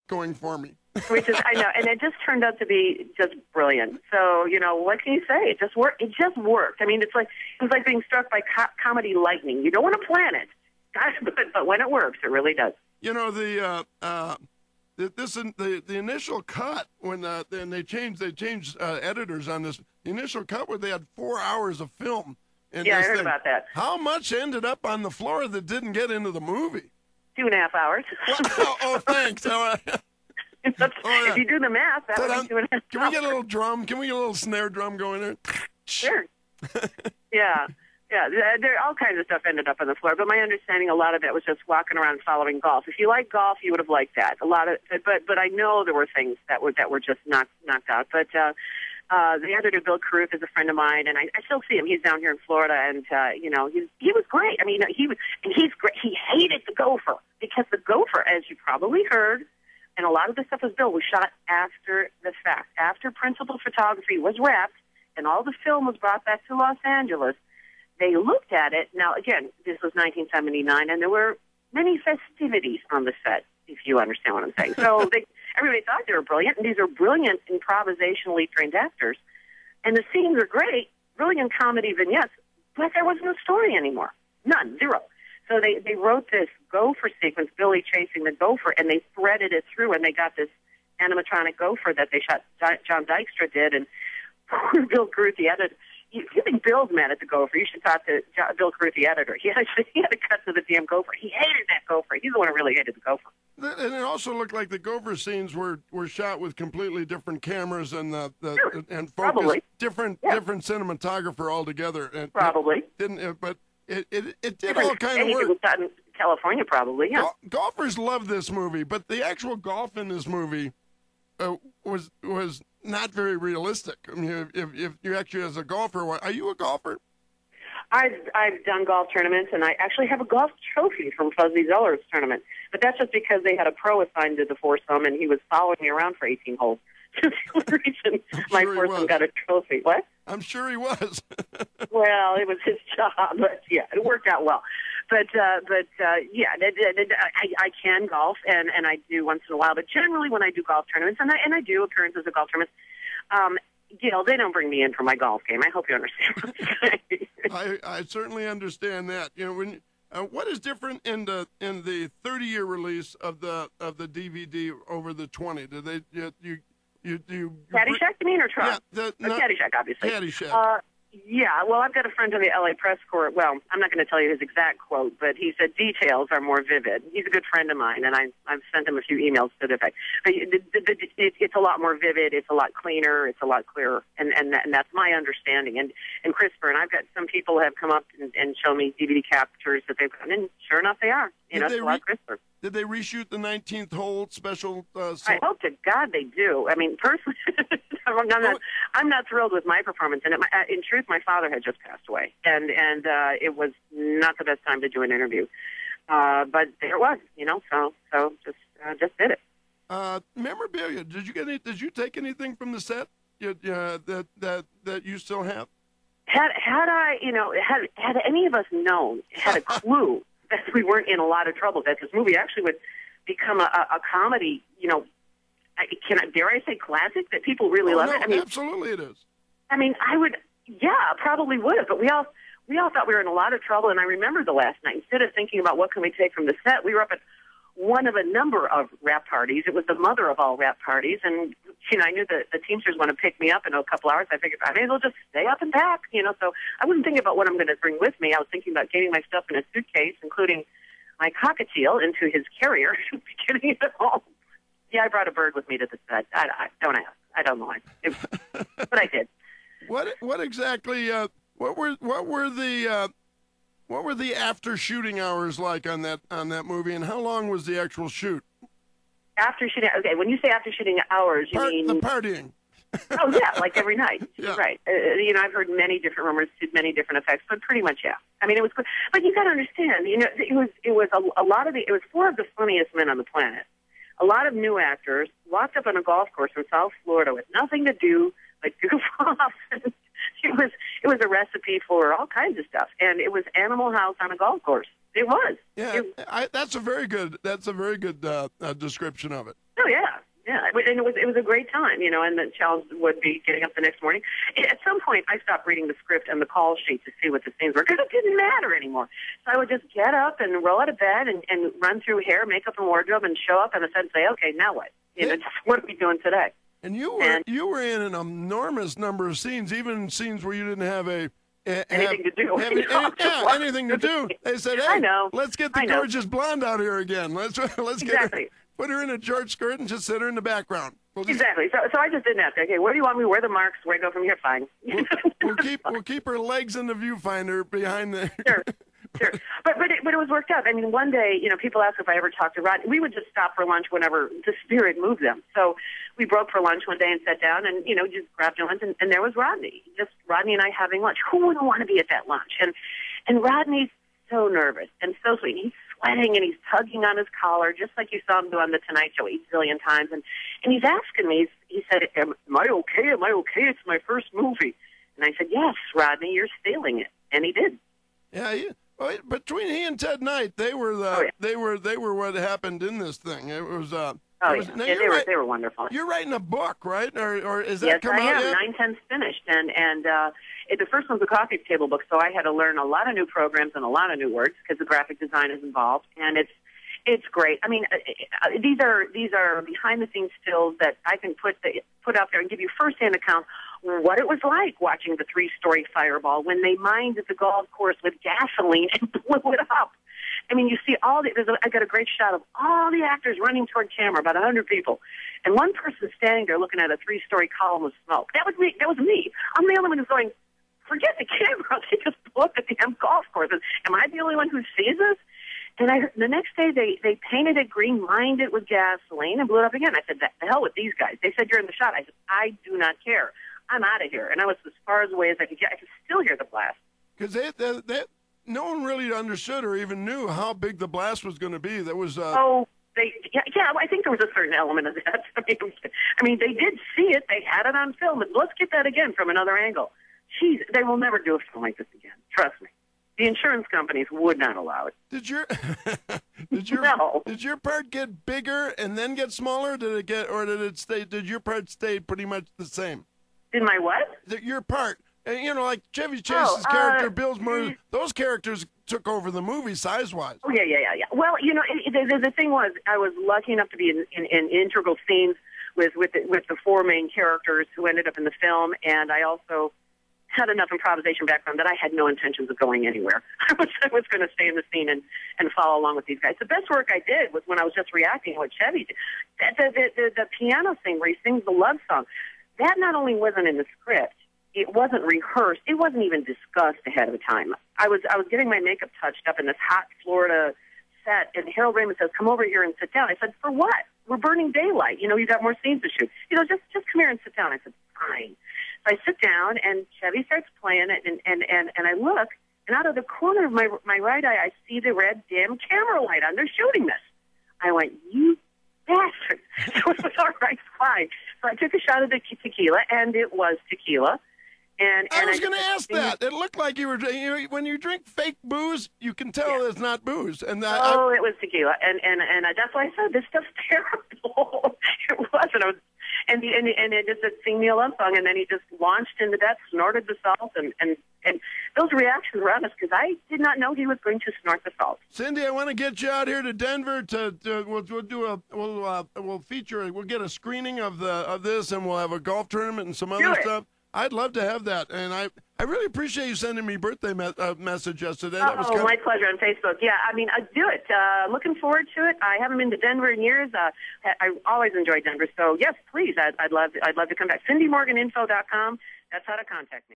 going for me. Which is, I know, and it just turned out to be just brilliant. So, what can you say? It just worked. It just worked. I mean, it was like being struck by comedy lightning. You don't want to plan it, but when it works, it really does. The initial cut when they changed editors on this. The initial cut where they had 4 hours of film. Yeah, I heard about that. How much ended up on the floor that didn't get into the movie? 2.5 hours. Oh, thanks. If you do the math, that would be 2.5 hours. Can we get a little drum? Can we get a little snare drum going there? Sure. Yeah. Yeah, there all kinds of stuff ended up on the floor, but my understanding, a lot of it was just walking around following golf. If you like golf, you would have liked that. But I know there were things that were just knocked out. But the editor, Bill Carruth, is a friend of mine, and I still see him. He's down here in Florida, and he was great. I mean, he's great. He hated the gopher because the gopher, as you probably heard, and a lot of the stuff was shot after the fact, after principal photography was wrapped, and all the film was brought back to Los Angeles. They looked at it. Now, again, this was 1979, and there were many festivities on the set, if you understand what I'm saying. So everybody thought they were brilliant, and these are brilliant improvisationally trained actors. And the scenes are great, brilliant comedy vignettes, but there was no story anymore. None, zero. So they wrote this gopher sequence, Billy chasing the gopher, and they threaded it through, and they got this animatronic gopher that they shot, John Dykstra did, and Bill Carruth, the editor. You think Bill's mad at the gopher? You should talk to Bill Carruth, the editor. He had to cut to the damn gopher. He hated that gopher. He's the one who really hated the gopher. And it also looked like the gopher scenes were shot with completely different cameras and Sure. And focused Probably. different cinematographer altogether. And Probably. But it did all kind of work. It was shot in California, probably. Yeah. Golfers love this movie, but the actual golf in this movie was not very realistic. I mean, if you actually, as a golfer, are you a golfer? I've done golf tournaments, and I actually have a golf trophy from Fuzzy Zeller's tournament. But that's just because they had a pro assigned to the foursome, and he was following me around for 18 holes. That's the reason my foursome got a trophy. What? I'm sure he was. Well, it was his job, but yeah, it worked out well. But yeah, I can golf, and I do once in a while. But generally, when I do golf tournaments, and I do appearances at golf tournaments, they don't bring me in for my golf game. I hope you understand what I'm saying. I certainly understand that. When what is different in the 30-year release of the DVD over the 20? Do they you Caddyshack, you mean, or Trump? Yeah, Caddyshack, obviously. Caddyshack. Yeah, well, I've got a friend in the LA press corps. Well, I'm not going to tell you his exact quote, but he said details are more vivid. He's a good friend of mine, and I've sent him a few emails to the effect. But it's a lot more vivid. It's a lot cleaner. It's a lot clearer, and that's my understanding. And crisper. And I've got some people have come up and shown me DVD captures that they've done, and sure enough, they are. It's a lot crisper. Did they reshoot the 19th hole special? I hope to God they do. I mean, personally, I'm not thrilled with my performance. And in truth, my father had just passed away, and it was not the best time to do an interview. But there it was, so just did it. Memorabilia. Did you take anything from the set that you still have? Had any of us known, had a clue that we weren't in a lot of trouble, that this movie actually would become a comedy, dare I say classic, that people really love it? I mean, absolutely it is. I mean, probably would have, but we all thought we were in a lot of trouble, and I remember the last night, instead of thinking about what can we take from the set, we were up at one of a number of rap parties. It was the mother of all rap parties, and I knew the Teamsters want to pick me up in a couple hours. I figured I may as well just stay up and pack, so I wasn't thinking about what I'm going to bring with me. I was thinking about getting my stuff in a suitcase, including my cockatiel, into his carrier, getting it home. Yeah, I brought a bird with me to the set. I don't ask. I don't know. But I did. What exactly, what were the after shooting hours like on that movie, and how long was the actual shoot? After shooting, okay. When you say after shooting hours, you mean the partying? Oh yeah, like every night. Yeah. Right. I've heard many different rumors to many different effects, but pretty much yeah. I mean, it was good, but you got to understand, it was a lot of it was four of the funniest men on the planet. A lot of new actors locked up on a golf course in South Florida with nothing to do but goof off. It was a recipe for all kinds of stuff, and it was Animal House on a golf course. It was. Yeah, that's a very good description of it. Oh yeah, Yeah, and it was a great time, and the challenge would be getting up the next morning. At some point, I stopped reading the script and the call sheet to see what the scenes were because it didn't matter anymore. So I would just get up and roll out of bed and run through hair, makeup, and wardrobe and show up and say, okay, now what? Just what are we doing today? And you were in an enormous number of scenes, even scenes where you didn't have anything to do. Anything to do. They said, hey, let's get the gorgeous blonde out here again. Let's get her. Put her in a George skirt and just sit her in the background. Exactly. So I just didn't ask. Okay, where do you want me? Where are the marks? Where do I go from here? Fine. We'll keep her legs in the viewfinder behind the. Sure. But it was worked out. I mean, one day, people asked if I ever talked to Rodney. We would just stop for lunch whenever the spirit moved them. So we broke for lunch one day and sat down and, just grabbed lunch, and there was Rodney. Just Rodney and I having lunch. Who wouldn't want to be at that lunch? And Rodney's so nervous and so sweet. He's sweating and he's tugging on his collar, just like you saw him do on The Tonight Show 8 zillion times. And he's asking me, he said, am I okay? Am I okay? It's my first movie. And I said, yes, Rodney, you're stealing it. And he did. Yeah, well, between he and Ted Knight, they were they were what happened in this thing. It was they were wonderful. You're writing a book, right? Or is that come out yet? Yes, I am. 9/10 finished, and the first one's a coffee table book, so I had to learn a lot of new programs and a lot of new words because the graphic design is involved, and it's great. I mean, these are behind the scenes stills that I can put out there and give you firsthand account what it was like watching the 3-story fireball when they mined the golf course with gasoline and blew it up. I mean, you see I got a great shot of all the actors running toward camera, about 100 people, and one person standing there looking at a 3-story column of smoke. That was me. I'm the only one who's going, forget the camera. They just blew up the damn golf course. Am I the only one who sees this? And the next day they painted it green, mined it with gasoline, and blew it up again. I said, the hell with these guys. They said, you're in the shot. I said, I do not care. I'm out of here. And I was as far away as I could get. I could still hear the blast. Because no one really understood or even knew how big the blast was going to be. That was I think there was a certain element of that. I mean, they did see it. They had it on film. But let's get that again from another angle. Jeez, they will never do a film like this again. Trust me. The insurance companies would not allow it. Did your part get bigger and then get smaller? Did your part stay pretty much the same? Did my what? Your part. Like Chevy Chase's character, Bill's murder, those characters took over the movie size-wise. Oh, yeah. Well, the thing was, I was lucky enough to be in integral scenes with the 4 main characters who ended up in the film, and I also had enough improvisation background that I had no intentions of going anywhere. I was going to stay in the scene and follow along with these guys. The best work I did was when I was just reacting to what Chevy did. The piano scene where he sings the love song, that not only wasn't in the script, it wasn't rehearsed. It wasn't even discussed ahead of time. I was getting my makeup touched up in this hot Florida set, and Harold Ramis says, come over here and sit down. I said, for what? We're burning daylight. You got more scenes to shoot. Just come here and sit down. I said, fine. So I sit down, and Chevy starts playing it, and I look, and out of the corner of my right eye, I see the red damn camera light on. They're shooting this. I went, you bastard. So it was all right, fine. So I took a shot of the tequila, and it was tequila. And I was going to ask that. It looked like you were when you drink fake booze, you can tell it's not booze. And it was tequila, and that's why I said this stuff's terrible. It wasn't. And it just sing me a love song, and then he just launched into that, snorted the salt, and those reactions were honest because I did not know he was going to snort the salt. Cindy, I want to get you out here to Denver we'll get a screening of this, and we'll have a golf tournament and some other stuff. I'd love to have that, and I really appreciate you sending me birthday message yesterday. That was my pleasure on Facebook. Yeah, I mean, do it. Looking forward to it. I haven't been to Denver in years. I always enjoy Denver, so yes, please. I'd love to come back. CindyMorganinfo.com. That's how to contact me.